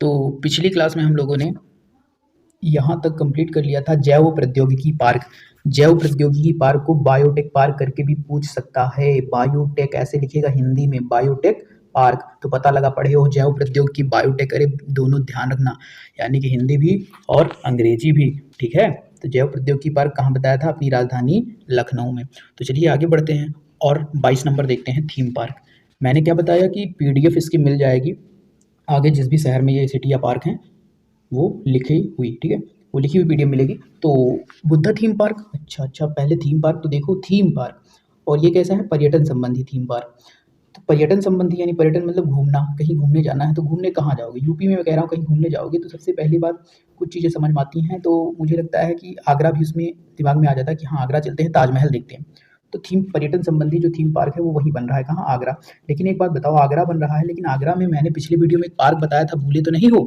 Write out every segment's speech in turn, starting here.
तो पिछली क्लास में हम लोगों ने यहाँ तक कंप्लीट कर लिया था जैव प्रौद्योगिकी पार्क। जैव प्रौद्योगिकी पार्क को बायोटेक पार्क करके भी पूछ सकता है। बायोटेक ऐसे लिखेगा हिंदी में, बायोटेक पार्क। तो पता लगा पढ़े हो जैव प्रौद्योगिकी बायोटेक, अरे दोनों ध्यान रखना, यानी कि हिंदी भी और अंग्रेजी भी, ठीक है। तो जैव प्रौद्योगिकी पार्क कहाँ बताया था? अपनी राजधानी लखनऊ में। तो चलिए आगे बढ़ते हैं और 22 नंबर देखते हैं, थीम पार्क। मैंने क्या बताया कि PDF इसकी मिल जाएगी आगे, जिस भी शहर में ये सिटी या पार्क हैं वो लिखी हुई, ठीक है, वो लिखी हुई PDF मिलेगी। तो बुद्धा थीम पार्क, अच्छा, पहले थीम पार्क तो देखो, थीम पार्क, और ये कैसा है? पर्यटन संबंधी थीम पार्क। तो पर्यटन संबंधी यानी पर्यटन मतलब घूमना, कहीं घूमने जाना है तो घूमने कहाँ जाओगे? यूपी में मैं कह रहा हूँ कहीं घूमने जाओगे तो सबसे पहली बात कुछ चीज़ें समझ में आती हैं, तो मुझे लगता है कि आगरा भी उसमें दिमाग में आ जाता है कि हाँ आगरा चलते हैं, ताजमहल देखते हैं। तो थीम पर्यटन संबंधी जो थीम पार्क है वो वही बन रहा है, कहाँ? आगरा। लेकिन एक बात बताओ, आगरा बन रहा है लेकिन आगरा में मैंने पिछली वीडियो में एक पार्क बताया था, भूले तो नहीं हो?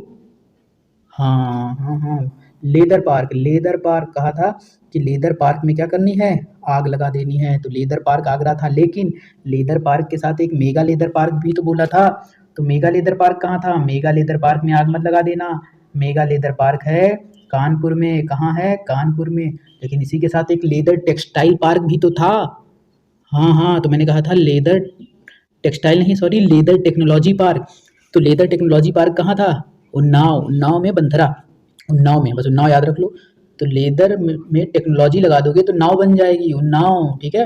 हाँ, लेदर पार्क, लेदर पार्क कहा था कि लेदर पार्क में क्या करनी है? आग लगा देनी है। तो लेदर पार्क आगरा था, लेकिन लेदर पार्क के साथ एक मेगा लेदर पार्क भी तो बोला था। तो मेगा लेदर पार्क कहाँ था? मेगा लेदर पार्क में आग मत लगा देना। मेगा लेदर पार्क है कानपुर में। कहाँ है? कानपुर में। लेकिन इसी के साथ एक लेदर टेक्सटाइल पार्क भी तो था। हाँ, तो मैंने कहा था लेदर टेक्सटाइल नहीं, सॉरी, लेदर टेक्नोलॉजी पार्क। तो लेदर टेक्नोलॉजी पार्क कहाँ था? उन्नाव, उन्नाव में बंथरा, उन्नाव में, बस उन्नाव याद रख लो। तो लेदर में टेक्नोलॉजी लगा दोगे तो नाव बन जाएगी, उन्नाव, ठीक है।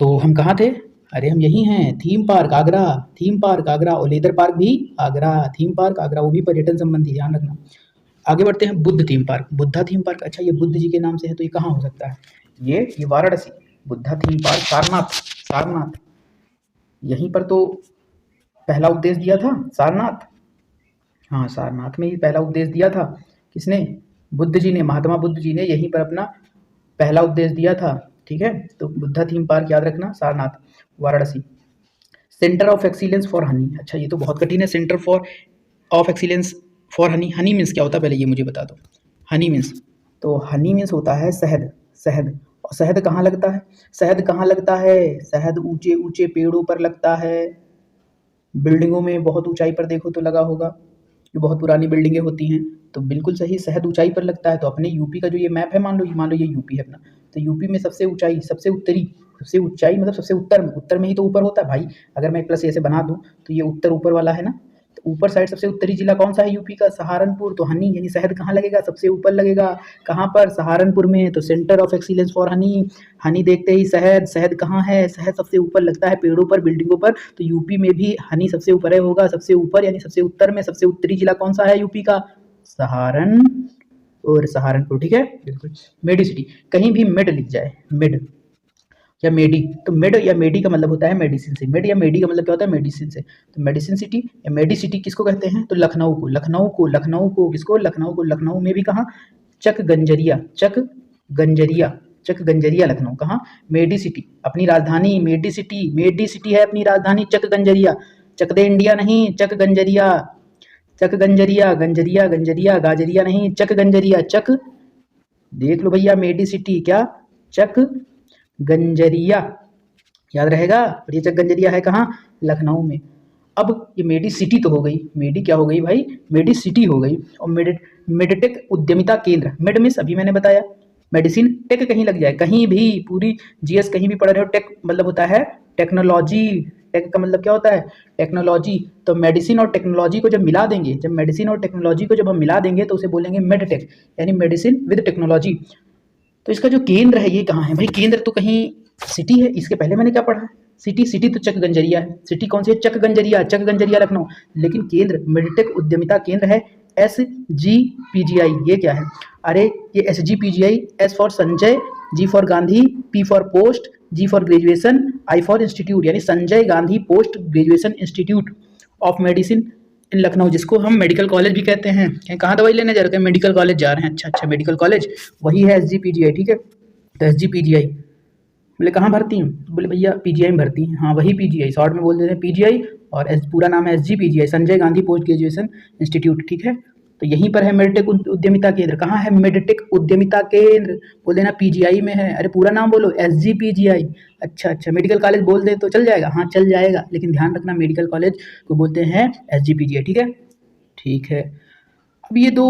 तो हम कहाँ थे? अरे हम यही हैं, theme park Agra, theme park Agra, और लेदर पार्क भी आगरा, थीम पार्क आगरा, वो भी पर्यटन संबंधी, ध्यान रखना। आगे बढ़ते हैं, Buddha theme park, Buddha theme park. अच्छा, ये बुद्ध जी के नाम से है तो ये कहाँ हो सकता है? ये वाराणसी। बुद्धा थीम पार्क सारनाथ, सारनाथ, यहीं पर तो पहला उपदेश दिया था, सारनाथ। हाँ, सारनाथ में ही पहला उपदेश दिया था। किसने? बुद्ध जी ने, महात्मा बुद्ध जी ने यहीं पर अपना पहला उपदेश दिया था, ठीक है। तो बुद्धा थीम पार्क याद रखना, Sarnath, Varanasi. Centre of excellence for Honey, अच्छा ये तो बहुत कठिन है। Centre for of excellence for Honey, Honey means क्या होता है पहले ये मुझे बता दो। हनी मीन्स, तो हनी मीन्स होता है शहद, शहद। और शहद कहाँ लगता है? शहद कहाँ लगता है? शहद ऊंचे ऊंचे पेड़ों पर लगता है, बिल्डिंगों में बहुत ऊंचाई पर देखो तो लगा होगा, जो बहुत पुरानी बिल्डिंगें होती हैं। तो बिल्कुल सही, शहद ऊंचाई पर लगता है। तो अपने यूपी का जो ये मैप है, मान लो ये यूपी है अपना, तो यूपी में सबसे ऊंचाई, सबसे उत्तरी, सबसे ऊंचाई मतलब सबसे उत्तर में, उत्तर में ही तो ऊपर होता है भाई। अगर मैं प्लस ऐसे बना दूं तो ये उत्तर ऊपर वाला है ना, तो ऊपर साइड सबसे उत्तरी जिला कौन सा है यूपी का? सहारनपुर। तो हनी यानी शहद कहाँ लगेगा? सबसे ऊपर लगेगा। कहाँ पर? सहारनपुर में। तो centre of excellence for Honey, Honey देखते ही शहद, शहद कहाँ है? शहद सबसे ऊपर लगता है पेड़ों पर, बिल्डिंगों पर। तो यूपी में भी हनी सबसे ऊपर है होगा, सबसे ऊपर यानी सबसे उत्तर में। सबसे उत्तरी जिला कौन सा है यूपी का? सहारन और सहारनपुर, ठीक है, बिल्कुल। मेडी सिटी, कहीं भी मिड लिख जाए, मिड या मेडी, तो मिड या मेडी का मतलब होता है मेडिसिन से। मिड या मेडी का मतलब क्या होता है? मेडिसिन से। तो मेडिसिन सिटी या मेडी सिटी किसको कहते हैं? तो लखनऊ को, लखनऊ को, लखनऊ को किसको? लखनऊ को। लखनऊ में भी कहाँ? चक गंजरिया, चक गंजरिया, चक गंजरिया लखनऊ। कहाँ? मेडी सिटी, अपनी राजधानी मेडी सिटी, मेडी सिटी है अपनी राजधानी चक गंजरिया। चक दे इंडिया नहीं, चक गंजरिया, चक गंजरिया, गंजरिया गंजरिया, गाजरिया नहीं, चक गंजरिया, चक, देख लो भैया, मेडी सिटी क्या? चक गंजरिया, याद रहेगा। और ये चक गंजरिया है कहाँ? लखनऊ में। अब ये मेडी सिटी तो हो गई, मेडी क्या हो गई भाई? मेडी सिटी हो गई। और मेडिटेक उद्यमिता केंद्र, मेड मिस अभी मैंने बताया, मेडिसिन, टेक कहीं लग जाए, कहीं भी, पूरी जीएस कहीं भी पढ़ रहे हो, टेक मतलब होता है टेक्नोलॉजी। टेक का मतलब क्या होता है? टेक्नोलॉजी। तो मेडिसिन और टेक्नोलॉजी को जब मिला देंगे, जब मेडिसिन और टेक्नोलॉजी को जब हम मिला देंगे तो उसे बोलेंगे मेडटेक, यानी मेडिसिन विद टेक्नोलॉजी। तो इसका जो केंद्र है ये कहाँ है भाई? केंद्र तो कहीं सिटी है, इसके पहले मैंने क्या पढ़ा है? सिटी, सिटी तो चक गंजरिया है। सिटी कौन सी है? चक गंजरिया, चक गंजरिया लखनऊ। लेकिन केंद्र मेडिटेक उद्यमिता केंद्र है SGPGI। ये क्या है? अरे ये SGPGI, S for Sanjay, G for Gandhi, P for post, G for graduation, I for institute, यानी Sanjay Gandhi post graduation institute of medicine in Lucknow, जिसको हम मेडिकल कॉलेज भी कहते हैं। कहाँ दवाई लेने जा रहे हैं? मेडिकल कॉलेज जा रहे हैं। अच्छा, मेडिकल कॉलेज वही है SGPGI, ठीक है। तो SGPGI बोले कहाँ भर्ती हूँ? बोले भैया PGI में भर्ती हैं। हाँ वही PGI, शॉर्ट में बोल देते हैं PGI, और पूरा नाम है SGPGI, Sanjay Gandhi post graduation institute, ठीक है। तो यहीं पर है मेडिटेक उद्यमिता केंद्र। कहाँ है मेडिटेक उद्यमिता केंद्र? बोल देना PGI में है। अरे पूरा नाम बोलो, SGPGI। अच्छा, मेडिकल कॉलेज बोल दे तो चल जाएगा? हाँ चल जाएगा, लेकिन ध्यान रखना मेडिकल कॉलेज को बोलते हैं SGPGI, ठीक है। ठीक है। अब ये दो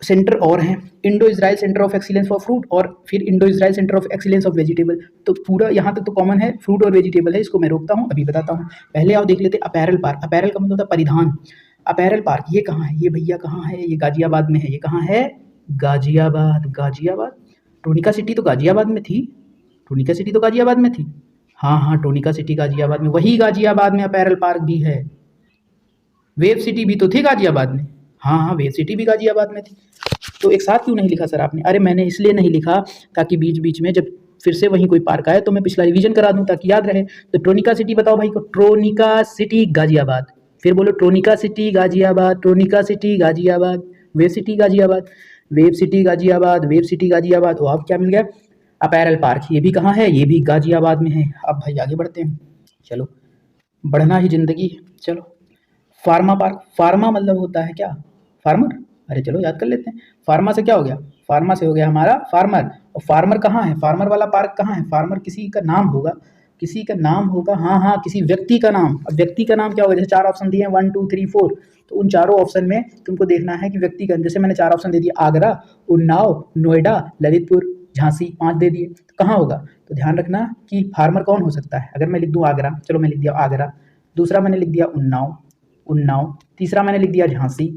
सेंटर और हैं, Indo Israel centre of excellence for fruit और फिर Indo Israel centre of excellence of vegetable. तो पूरा यहाँ तक तो कॉमन है, फ्रूट और वेजिटेबल है, इसको मैं रोकता हूँ, अभी बताता हूँ। पहले आओ देख लेते अपैरल पार्क। अपैरल का मतलब होता है परिधान। अपैरल पार्क ये कहाँ है, ये भैया कहाँ है, ये गाजियाबाद में है। ये कहाँ है, गाजियाबाद। गाजियाबाद, टोनिका सिटी तो गाजियाबाद में थी, टोनिका सिटी तो गाजियाबाद में थी। हाँ हाँ, टोनिका सिटी गाजियाबाद में, वही गाजियाबाद में अपैरल पार्क भी है। वेब सिटी भी तो थी गाजियाबाद में। हाँ हाँ, वेब सिटी भी गाजियाबाद में थी। तो एक साथ क्यों नहीं लिखा सर आपने? अरे मैंने इसलिए नहीं लिखा ताकि बीच बीच में जब फिर से वहीं कोई पार्क आए तो मैं पिछला रिवीजन करा दूं ताकि याद रहे। तो ट्रोनिका सिटी बताओ भाई को, ट्रोनिका सिटी गाजियाबाद। फिर बोलो Tronica city Ghaziabad, Tronica city Ghaziabad. Web city Ghaziabad, web city Ghaziabad, web city Ghaziabad. तो अब क्या मिल गया, अपैरल पार्क। ये भी कहाँ है, ये भी गाजियाबाद में है। अब भाई आगे बढ़ते हैं, चलो बढ़ना ही जिंदगी। चलो फार्मा पार्क, फार्मा मतलब होता है क्या, फार्मर। अरे चलो याद कर लेते हैं, फार्मा से क्या हो गया, फार्मा से हो गया हमारा फार्मर। और फार्मर कहाँ है, फार्मर वाला पार्क कहाँ है, फार्मर किसी का नाम होगा, किसी का नाम होगा। हाँ हाँ, किसी व्यक्ति का नाम। अब व्यक्ति का नाम क्या होगा, जैसे 4 ऑप्शन दिए हैं 1 2 3 4, तो उन चारों ऑप्शन में तुमको देखना है कि व्यक्ति का, जैसे मैंने 4 ऑप्शन दे दिए, आगरा, उन्नाव, नोएडा, ललितपुर, झांसी, 5 दे दिए, तो कहाँ होगा। तो ध्यान रखना कि फार्मर कौन हो सकता है। अगर मैं लिख दूँ आगरा, चलो मैं लिख दिया आगरा, दूसरा मैंने लिख दिया उन्नाव, उन्नाव, तीसरा मैंने लिख दिया झांसी,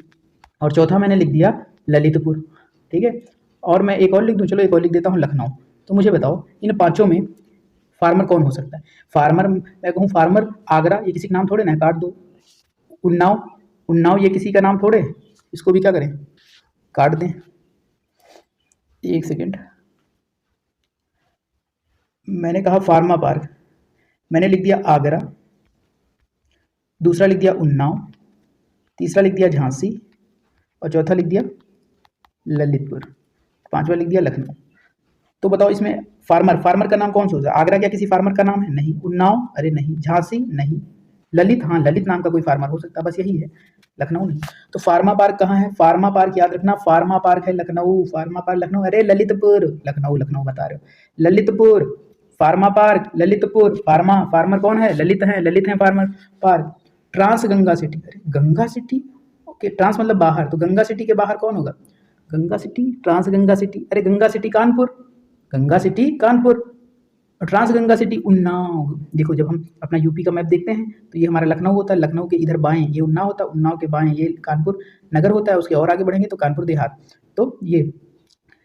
और चौथा मैंने लिख दिया ललितपुर। ठीक है, और मैं एक और लिख दूँ, चलो एक और लिख देता हूँ लखनऊ। तो मुझे बताओ इन पांचों में फार्मर कौन हो सकता है। फार्मर, मैं कहूँ फार्मर आगरा, ये किसी का नाम थोड़े ना है, काट दो। उन्नाव, उन्नाव ये किसी का नाम थोड़े, इसको भी क्या करें, काट दें। एक सेकेंड, मैंने कहा फार्मा पार्क, मैंने लिख दिया आगरा, दूसरा लिख दिया उन्नाव, तीसरा लिख दिया झांसी, और चौथा लिख दिया ललितपुर, पांचवा लिख दिया लखनऊ। तो बताओ इसमें फार्मर, फार्मर का नाम कौन सा होता है। आगरा क्या किसी फार्मर का नाम है, नहीं। उन्नाव, अरे नहीं। झांसी, नहीं। ललित, हाँ ललित नाम का कोई फार्मर हो सकता है, बस यही है, लखनऊ नहीं। तो फार्मा पार्क कहाँ है, फार्मा पार्क याद रखना, फार्मा पार्क है लखनऊ, फार्मा पार्क लखनऊ। अरे ललितपुर, लखनऊ लखनऊ बता रहे हो, Lalitpur, pharma park Lalitpur. Pharma, farmer कौन है, ललित है, ललित है farmer park. Trans Ganga city, अरे गंगा सिटी, ओके, ट्रांस मतलब बाहर, तो गंगा सिटी के बाहर कौन होगा, Ganga city, trans Ganga city. अरे गंगा सिटी कानपुर, गंगा सिटी कानपुर, और ट्रांस गंगा सिटी उन्नाव। देखो जब हम अपना यूपी का मैप देखते हैं तो ये हमारा लखनऊ होता है, लखनऊ के इधर बाएं ये उन्नाव होता है, उन्नाव के बाएं ये कानपुर नगर होता है, उसके और आगे बढ़ेंगे तो कानपुर देहात। तो ये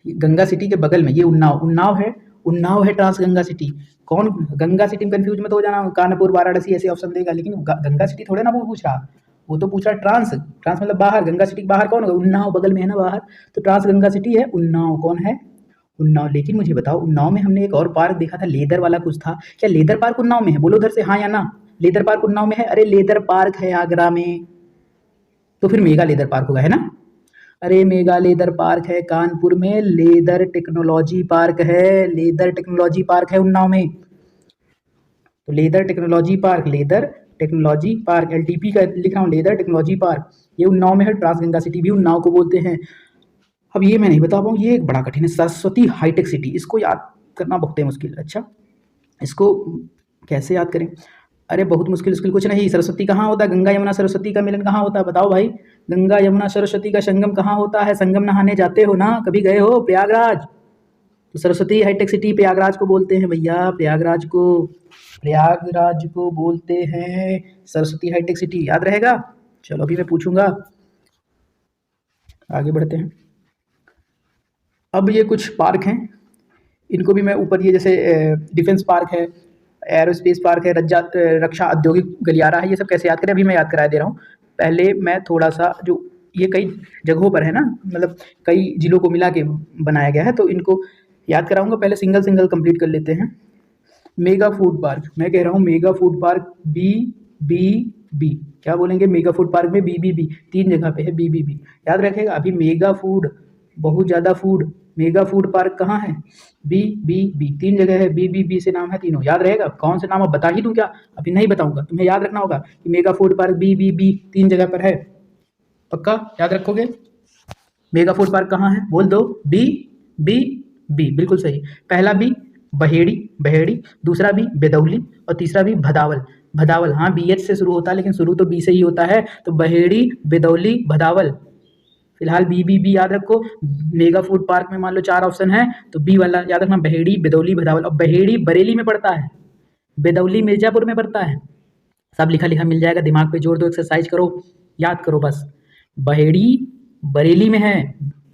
गंगा सिटी के बगल में ये उन्नाव, उन्नाव है, उन्नाव है ट्रांस गंगा सिटी। कौन, गंगा सिटी में कंफ्यूज मत हो जाना, कानपुर वाराणसी ऐसे ऑप्शन देगा, लेकिन गंगा सिटी थोड़े ना वो पूछ रहा, वो तो पूछ रहा ट्रांस, ट्रांस मतलब बाहर, गंगा सिटी के बाहर कौन होगा, उन्नाव बगल में है ना बाहर, तो ट्रांस गंगा सिटी है, उन्नाव कौन है, उन्नाव। लेकिन मुझे बताओ उन्नाव में हमने एक और पार्क देखा था, लेदर वाला कुछ था, क्या लेदर पार्क उन्नाव में है, बोलो उधर से हाँ या ना। लेदर पार्क उन्नाव में है, अरे लेदर पार्क है आगरा में, तो फिर मेगा लेदर पार्क होगा, है ना। अरे मेगा लेदर पार्क है कानपुर में, लेदर टेक्नोलॉजी पार्क है, लेदर टेक्नोलॉजी पार्क है उन्नाव में। तो leather technology park, leather technology park, LTP का लिख रहा हूँ, लेदर टेक्नोलॉजी पार्क, ये उन्नाव में है। ट्रांस गंगा सिटी भी उन्नाव को बोलते हैं। अब ये मैं नहीं बता पाऊँ, ये एक बड़ा कठिन है, सरस्वती हाईटेक सिटी, इसको याद करना बहुत ही मुश्किल। अच्छा, इसको कैसे याद करें, अरे बहुत मुश्किल, मुश्किल कुछ नहीं। सरस्वती कहाँ होता है, गंगा यमुना सरस्वती का मिलन कहाँ होता है, बताओ भाई। गंगा यमुना सरस्वती का संगम कहाँ होता है, संगम नहाने जाते हो ना, कभी गए हो प्रयागराज, तो सरस्वती हाईटेक सिटी प्रयागराज को बोलते हैं भैया, प्रयागराज को, प्रयागराज को बोलते हैं सरस्वती हाईटेक सिटी, याद रहेगा। चलो अभी मैं पूछूंगा, आगे बढ़ते हैं। अब ये कुछ पार्क हैं, इनको भी मैं ऊपर, ये जैसे डिफेंस पार्क है, एरोस्पेस पार्क है, रक्षा औद्योगिक गलियारा है, ये सब कैसे याद करें, अभी मैं याद करा दे रहा हूँ। पहले मैं थोड़ा सा, जो ये कई जगहों पर है ना, मतलब कई जिलों को मिला के बनाया गया है, तो इनको याद कराऊंगा। पहले सिंगल सिंगल कंप्लीट कर लेते हैं। मेगा फूड पार्क, मैं कह रहा हूँ mega food park, B B B, क्या बोलेंगे, मेगा फूड पार्क में बी बी बी, 3 जगह पे है बी बी बी, याद रखेगा। अभी मेगा फूड, बहुत ज़्यादा फूड, मेगा फूड पार्क कहाँ है, बी बी बी, 3 जगह है, बी बी बी से नाम है तीनों, याद रहेगा। कौन से नाम अब बता ही दूँ क्या, अभी नहीं बताऊंगा, तुम्हें याद रखना होगा कि mega food park B B B 3 जगह पर है, पक्का याद रखोगे। मेगा फूड पार्क कहाँ है, बोल दो, बी बी बी, बिल्कुल सही। पहला बी बहेड़ी, बहेड़ी, दूसरा भी बेदौली, और तीसरा भी भदावल। भदावल, हाँ BH से शुरू होता है लेकिन शुरू तो बी से ही होता है, तो बहेड़ी, बिदौली, भदावल। फिलहाल बी याद रखो। मेगा फूड पार्क में मान लो 4 ऑप्शन है तो बी वाला याद रखना, बहेड़ी, बिदौली, भदावल। और बहेड़ी बरेली में पड़ता है, बिदौली मिर्जापुर में पड़ता है। सब लिखा लिखा मिल जाएगा, दिमाग पे जोर दो, एक्सरसाइज करो, याद करो बस। बहेड़ी बरेली में है,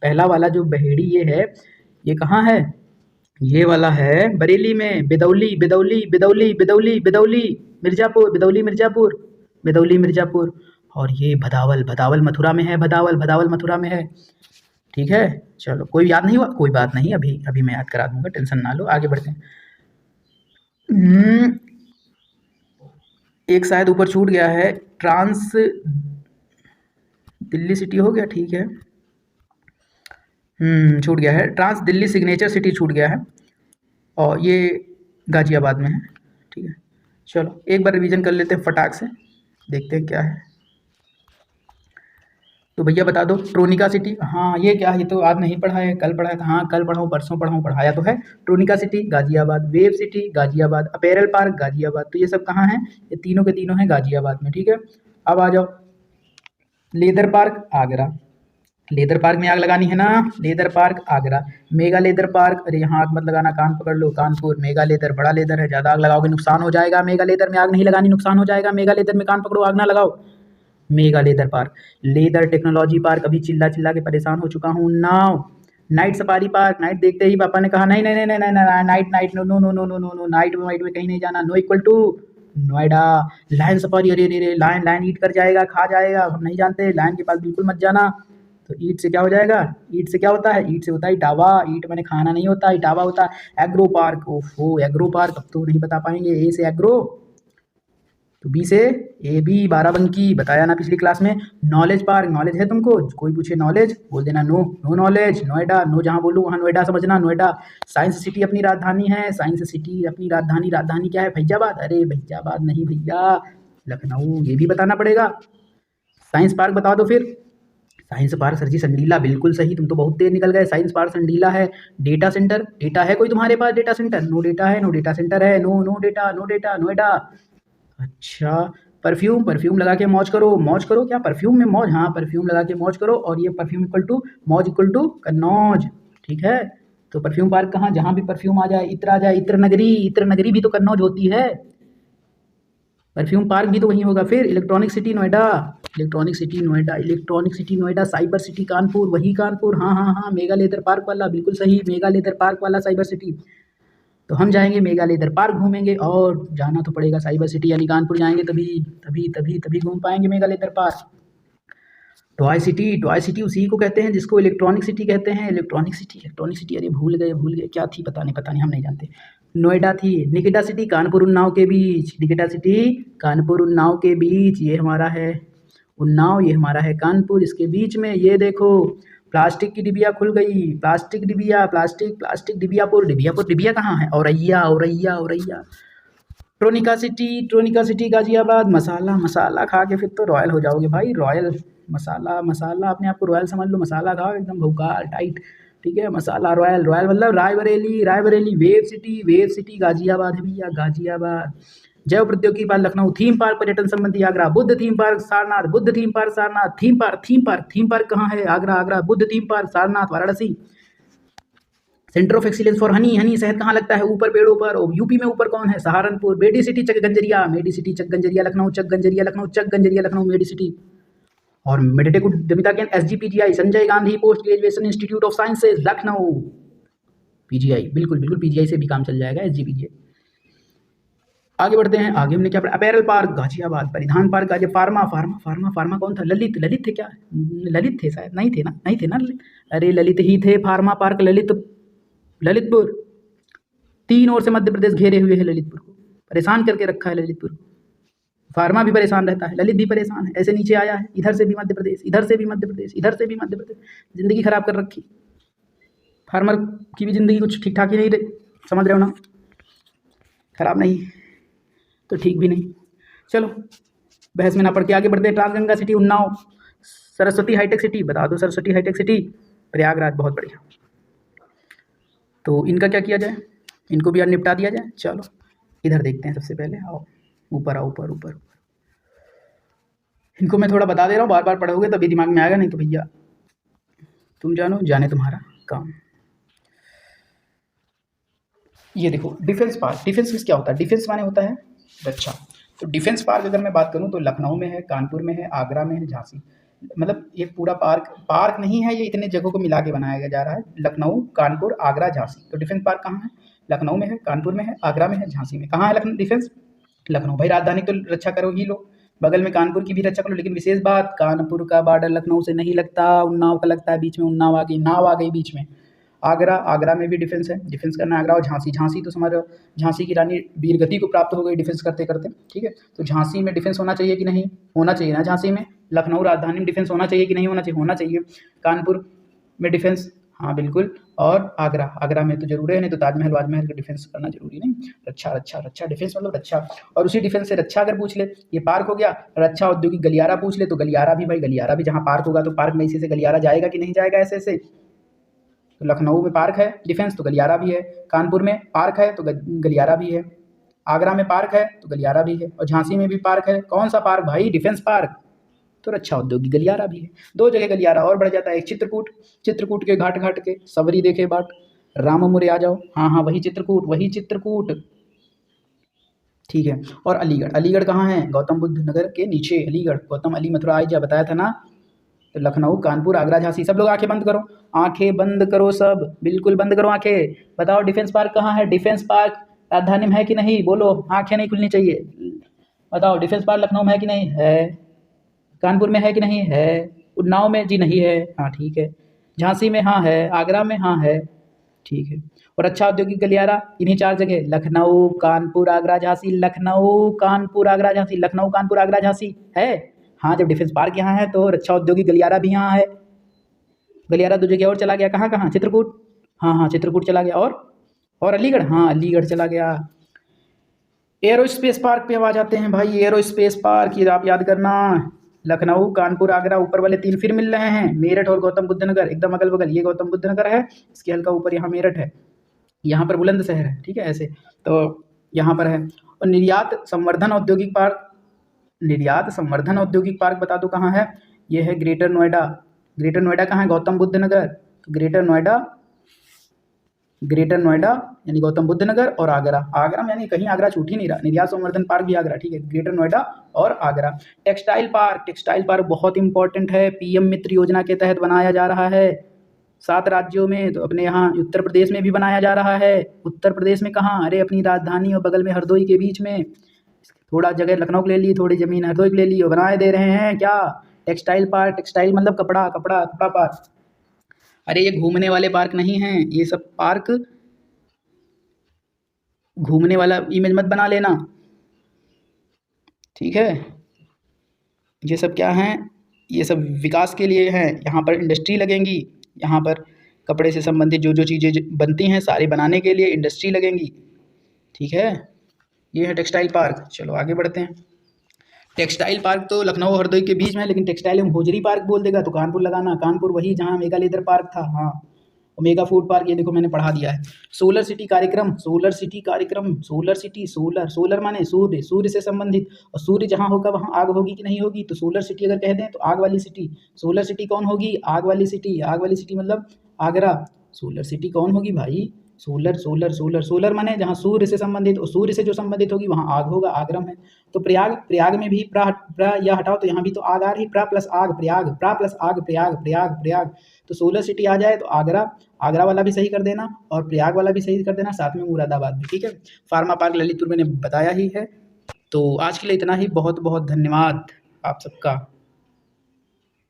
पहला वाला जो बहेड़ी ये है, ये कहाँ है, ये वाला है बरेली में। बिदौली बिदौली बिदौली बिदौली बिदौली मिर्जापुर, बिदौली मिर्जापुर, बिदौली मिर्जापुर। और ये भदावल, भदावल मथुरा में है, भदावल, भदावल मथुरा में है। ठीक है, चलो कोई याद नहीं हुआ, कोई बात नहीं, अभी अभी मैं याद करा दूंगा, टेंशन ना लो, आगे बढ़ते हैं। एक शायद ऊपर छूट गया है, ट्रांस दिल्ली सिटी हो गया, ठीक है। छूट गया है, ट्रांस दिल्ली सिग्नेचर सिटी छूट गया है, और ये गाजियाबाद में है। ठीक है, चलो एक बार रिवीजन कर लेते हैं फटाक से, देखते हैं क्या है। तो भैया बता दो, ट्रोनिका सिटी, हाँ ये क्या है, ये तो आज नहीं पढ़ा है, कल पढ़ा था, हाँ कल पढ़ाऊँ परसों पढ़ाऊँ, पढ़ाया तो है। Tronica city Ghaziabad, wave city Ghaziabad, apparel park Ghaziabad, तो ये सब कहाँ हैं, ये तीनों के तीनों हैं गाजियाबाद में। ठीक है, अब आ जाओ, leather park Agra, leather park में आग लगानी है ना, leather park Agra. Mega leather park, अरे यहाँ आग मत लगाना, कान पकड़ लो, कानपुर। मेगा लेदर बड़ा लेदर है, ज़्यादा आग लगाओगे नुकसान हो जाएगा, मेगा लेदर में आग नहीं लगानी, नुकसान हो जाएगा, मेगा लेदर में कान पकड़ो, आग ना लगाओ। Mega leather park, leather technology park, अभी चिल्ला चिल्ला के परेशान हो चुका हूँ। Now night safari park, night देखते ही पापा ने कहा नहीं नहीं नहीं नहीं नहीं नहीं, night night no no no no no no no, night में कहीं नहीं जाना, no equal to Noida. Lion safari, अरे अरे अरे, लायन लायन ईट कर जाएगा, खा जाएगा, हम नहीं जानते, लायन के पास बिल्कुल मत जाना। तो ईट से क्या हो जाएगा, ईट से क्या होता है, ईट से होता है इटावा, ईट मैंने खाना नहीं होता, इटावा होता है। एग्रो पार्क, ओफो एग्रो पार्क, अब तो नहीं बता पाएंगे। ए से एग्रो, तो बी से ए बी, बाराबंकी, बताया ना पिछली क्लास में। नॉलेज पार्क, नॉलेज है तुमको, कोई पूछे नॉलेज बोल देना no, no knowledge. Noida, no जहाँ बोलूँ वहाँ नोएडा समझना, नोएडा। साइंस सिटी अपनी राजधानी है, साइंस सिटी अपनी राजधानी, राजधानी क्या है, फैजाबाद, अरे फैजाबाद नहीं भैया, लखनऊ, ये भी बताना पड़ेगा। साइंस पार्क बता दो फिर। साइंस पार्क सर जी संडीला, बिल्कुल सही, तुम तो बहुत तेज निकल गए, साइंस पार्क संडीला है। डेटा सेंटर, डेटा है कोई तुम्हारे पास, डेटा सेंटर, नो डेटा है, नो डेटा सेंटर है, no no data, no data, Noida. अच्छा, परफ्यूम, परफ्यूम लगा के मौज करो, मौज करो, क्या परफ्यूम में मौज, हाँ परफ्यूम लगा के मौज करो, और ये परफ्यूम इक्वल टू मौज इक्वल टू कन्नौज। ठीक है, तो परफ्यूम पार्क कहाँ, जहाँ भी परफ्यूम आ जाए, इत्र आ जाए, इत्र नगरी, इत्र नगरी भी तो कन्नौज होती है, परफ्यूम पार्क भी तो वहीं होगा। फिर electronic city Noida, electronic city Noida, electronic city Noida. Cyber city Kanpur, वही कानपुर, हाँ हाँ हाँ, मेगा लेदर पार्क वाला, बिल्कुल सही, मेगा लेदर पार्क वाला साइबर सिटी। तो हम जाएंगे मेगा लेदर पार्क घूमेंगे, और जाना तो पड़ेगा साइबर सिटी यानी कानपुर जाएंगे, तभी तभी तभी तभी घूम पाएंगे mega leather park. Toy city, toy city उसी को कहते हैं जिसको इलेक्ट्रॉनिक सिटी कहते हैं, इलेक्ट्रॉनिक सिटी, इलेक्ट्रॉनिक सिटी, अरे भूल गए क्या थी, पता नहीं हम नहीं जानते। नोएडा थी, निकिता सिटी कानपुर उन्नाव के बीच, निकिता सिटी कानपुर उन्नाव के बीच, ये हमारा है उन्नाव, ये हमारा है कानपुर, इसके बीच में ये देखो प्लास्टिक की डिबिया खुल गई, प्लास्टिक डिबिया, प्लास्टिक प्लास्टिक डिबियापुर, डिबियापुर, डिबिया कहाँ है, औरैया औरैया औरैया। Tronica city, Tronica city Ghaziabad. मसाला, मसाला खा के फिर तो रॉयल हो जाओगे भाई, रॉयल। मसाला, मसाला अपने आप को रॉयल समझ लो, मसाला खाओ एकदम भौकाल टाइट। ठीक है, मसाला रॉयल, रॉयल मतलब Raebareli, Raebareli. Wave city, wave city Ghaziabad है भैया, गाजियाबाद। जैव प्रौद्योगिकी पार्क लखनऊ, थीम पार्क पर्यटन संबंधी Agra, Buddha theme park Sarnath, Buddha theme park Sarnath, theme park, theme park, theme park कहाँ है, Agra, Agra, Buddha theme park Sarnath Varanasi. Centre of excellence for Honey, Honey शहद कहाँ लगता है, ऊपर पेड़ों पर, और यूपी में ऊपर कौन है, Saharanpur. Medi city Chakganjaria, medi city Chakganjaria Lucknow, Chakganjaria Lucknow, Chakganjaria Lucknow, medi city. और मेडिटेक उद्यमिता केंद्र SGPGI, Sanjay Gandhi post graduation institute of sciences Lucknow, PGI, बिल्कुल बिल्कुल पीजीआई से भी काम चल जाएगा, एसजीपीजीआई। आगे बढ़ते हैं, आगे हमने क्या पढ़ा, अपैरल पार्क गाजियाबाद, परिधान park Ghaziabad, pharma, pharma, pharma, pharma कौन था, ललित, ललित थे क्या, ललित थे शायद, नहीं थे ना, नहीं थे ना, अरे ललित ही थे, फार्मा पार्क ललित, ललितपुर। 3 ओर से मध्य प्रदेश घेरे हुए है ललितपुर को, परेशान करके रखा है ललितपुर। फार्मा भी परेशान रहता है, ललित भी परेशान है, ऐसे नीचे आया है, इधर से भी मध्य प्रदेश, इधर से भी मध्य प्रदेश, इधर से भी मध्य प्रदेश, जिंदगी खराब कर रखी। फार्मर की भी जिंदगी कुछ ठीक ठाक ही नहीं रही, समझ रहे हो ना, खराब नहीं तो ठीक भी नहीं। चलो बहस में ना पड़ के आगे बढ़ते हैं। Transganga city Unnao, Saraswati hitech city, बता दो सरस्वती हाईटेक सिटी, प्रयागराज, बहुत बढ़िया। तो इनका क्या किया जाए, इनको भी यार निपटा दिया जाए। चलो इधर देखते हैं सबसे पहले, आओ ऊपर आओ, ऊपर ऊपर। इनको मैं थोड़ा बता दे रहा हूँ, बार बार पढ़ोगे तभी दिमाग में आएगा, नहीं तो भैया तुम जानो जाने तुम्हारा काम। ये देखो डिफेंस पार्क, डिफेंस मीन्स क्या होता है? डिफेंस माने होता है रक्षा। तो डिफेंस पार्क अगर मैं बात करूँ तो लखनऊ में है, कानपुर में है, आगरा में है, झांसी, मतलब ये पूरा पार्क पार्क नहीं है, ये इतने जगहों को मिला के बनाया जा रहा है। लखनऊ, कानपुर, आगरा, झांसी। तो डिफेंस पार्क कहाँ है? लखनऊ में है, कानपुर में है, आगरा में है, झांसी में। कहाँ है लखनऊ डिफेंस? लखनऊ। भाई राजधानी तो रक्षा करो ही लो, बगल में कानपुर की भी रक्षा करो, लेकिन विशेष बात, कानपुर का बॉर्डर लखनऊ से नहीं लगता, उन्नाव का लगता है बीच में। उन्नाव आ गई, नाव आ गई बीच में। आगरा, आगरा में भी डिफेंस है, डिफेंस करना है आगरा। और झांसी, झांसी तो समझ रहे हो, झांसी की रानी वीरगति को प्राप्त हो गई डिफेंस करते करते, ठीक है। तो झांसी में डिफेंस होना चाहिए कि नहीं? होना चाहिए ना झांसी में। लखनऊ राजधानी में डिफेंस होना चाहिए कि नहीं होना चाहिए? होना चाहिए। कानपुर में डिफेंस, हाँ बिल्कुल। और आगरा, आगरा में तो जरूर है, नहीं तो ताजमहल वाजमहल का डिफेंस करना जरूरी नहीं। रक्षा, रक्षा, रक्षा, डिफेंस मतलब रक्षा। और उसी डिफेंस से रक्षा अगर पूछ ले, ये पार्क हो गया। रक्षा औद्योगिक गलियारा पूछ ले तो गलियारा भी, भाई गलियारा भी जहाँ पार्क होगा तो पार्क में इसी से गलियारा जाएगा कि नहीं जाएगा? ऐसे ऐसे। तो लखनऊ में पार्क है डिफेंस तो गलियारा भी है, कानपुर में पार्क है तो गलियारा भी है, आगरा में पार्क है तो गलियारा भी है, और झांसी में भी पार्क है। कौन सा पार्क भाई? Defence park. तो रक्षा औद्योगिक गलियारा भी है। दो जगह गलियारा और बढ़ जाता है, एक चित्रकूट, चित्रकूट के घाट घाट के सबरी देखे बाट, राममुरे आ जाओ, हाँ हाँ वही चित्रकूट, वही चित्रकूट, ठीक है। और अलीगढ़, अलीगढ़ कहाँ है? गौतम बुद्ध नगर के नीचे अलीगढ़, गौतम अली मथुरा आई जा बताया था ना। तो लखनऊ, कानपुर, आगरा, झांसी। सब लोग आंखें बंद करो, आंखें बंद करो, सब बिल्कुल बंद करो आंखें। बताओ डिफेंस पार्क कहाँ है? डिफेंस पार्क राजधानी में है कि नहीं? बोलो, आंखें नहीं खुलनी चाहिए। बताओ डिफेंस पार्क लखनऊ में है कि नहीं? है। कानपुर में है कि नहीं? है। उन्नाव में जी नहीं है, हाँ ठीक है। झांसी में हाँ है, आगरा में हाँ है, ठीक है। और अच्छा औद्योगिक गलियारा इन्हीं चार जगह, लखनऊ, कानपुर, आगरा, झांसी। लखनऊ, कानपुर, आगरा, झांसी। लखनऊ, कानपुर, आगरा, झांसी है। हाँ, जब डिफेंस पार्क यहाँ है तो रक्षा औद्योगिक गलियारा भी यहाँ है। गलियारा दो जगह और चला गया, कहाँ कहाँ? चित्रकूट, हाँ हाँ चित्रकूट चला गया। और अलीगढ़, हाँ अलीगढ़ चला गया। एरो स्पेस पार्क पे अब आ जाते हैं भाई। एरो स्पेस पार्क ये आप याद करना, लखनऊ, कानपुर, आगरा, ऊपर वाले तीन फिर मिल रहे हैं। मेरठ और गौतम बुद्ध नगर एकदम अगल बगल। ये गौतम बुद्ध नगर है, इसके हल्का ऊपर यहाँ मेरठ है, यहाँ पर बुलंदशहर है, ठीक है ऐसे। तो यहाँ पर है। और निर्यात संवर्धन औद्योगिक पार्क, निर्यात संवर्धन औद्योगिक पार्क बता दो कहाँ है? ये है ग्रेटर नोएडा। ग्रेटर नोएडा कहाँ है? गौतम बुद्ध नगर। तो ग्रेटर नोएडा, ग्रेटर नोएडा यानी गौतम बुद्ध नगर और आगरा। आगरा में यानी कहीं आगरा छूट ही नहीं रहा। निर्यात संवर्धन पार्क भी आगरा, ठीक है। ग्रेटर नोएडा और Agra. Textile park, textile park बहुत इंपॉर्टेंट है, पीएम मित्र योजना के तहत बनाया जा रहा है 7 राज्यों में। तो अपने यहाँ उत्तर प्रदेश में भी बनाया जा रहा है। उत्तर प्रदेश में कहाँ? अरे अपनी राजधानी और बगल में हरदोई के बीच में। थोड़ा जगह लखनऊ को ले ली, थोड़ी ज़मीन हरदोई को ले ली और बनाए दे रहे हैं क्या? Textile park. टेक्सटाइल मतलब कपड़ा, कपड़ा, कपड़ा पार्क। अरे ये घूमने वाले पार्क नहीं हैं, ये सब पार्क घूमने वाला इमेज मत बना लेना, ठीक है। ये सब क्या हैं? ये सब विकास के लिए हैं। यहाँ पर इंडस्ट्री लगेंगी, यहाँ पर कपड़े से संबंधित जो जो चीज़ें बनती हैं सारी बनाने के लिए इंडस्ट्री लगेंगी, ठीक है। ये है टेक्सटाइल पार्क। चलो आगे बढ़ते हैं। टेक्सटाइल पार्क तो लखनऊ हरदोई के बीच में है, लेकिन टेक्सटाइल हम होजरी पार्क बोल देगा तो कानपुर लगाना। कानपुर वही जहाँ मेगा लेदर पार्क था, हाँ। मेगा फूड पार्क ये देखो मैंने पढ़ा दिया है। सोलर सिटी कार्यक्रम, सोलर सिटी कार्यक्रम, सोलर सिटी, सोलर, सोलर माने सूर्य, सूर्य से संबंधित। और सूर्य जहाँ होगा वहाँ आग होगी कि नहीं होगी? तो सोलर सिटी अगर कह दें तो आग वाली सिटी। सोलर सिटी कौन होगी? आग वाली सिटी। आग वाली सिटी मतलब आगरा। सोलर सिटी कौन होगी भाई? सोलर, सोलर, सोलर, सोलर माने जहाँ सूर्य से संबंधित, और सूर्य से जो संबंधित होगी वहाँ आग होगा, आगरम है। तो प्रयाग, प्रयाग में भी प्रा या हटाओ तो यहाँ भी तो आग आ रही, प्रा प्लस आग प्रयाग, प्रा प्लस आग प्रयाग, प्रयाग, प्रयाग। तो सोलर सिटी आ जाए तो आगरा, आगरा वाला भी सही कर देना और प्रयाग वाला भी सही कर देना, साथ में मुरादाबाद भी, ठीक है। फार्मा पार्क ललितपुर मैंने बताया ही है। तो आज के लिए इतना ही। बहुत बहुत धन्यवाद आप सबका।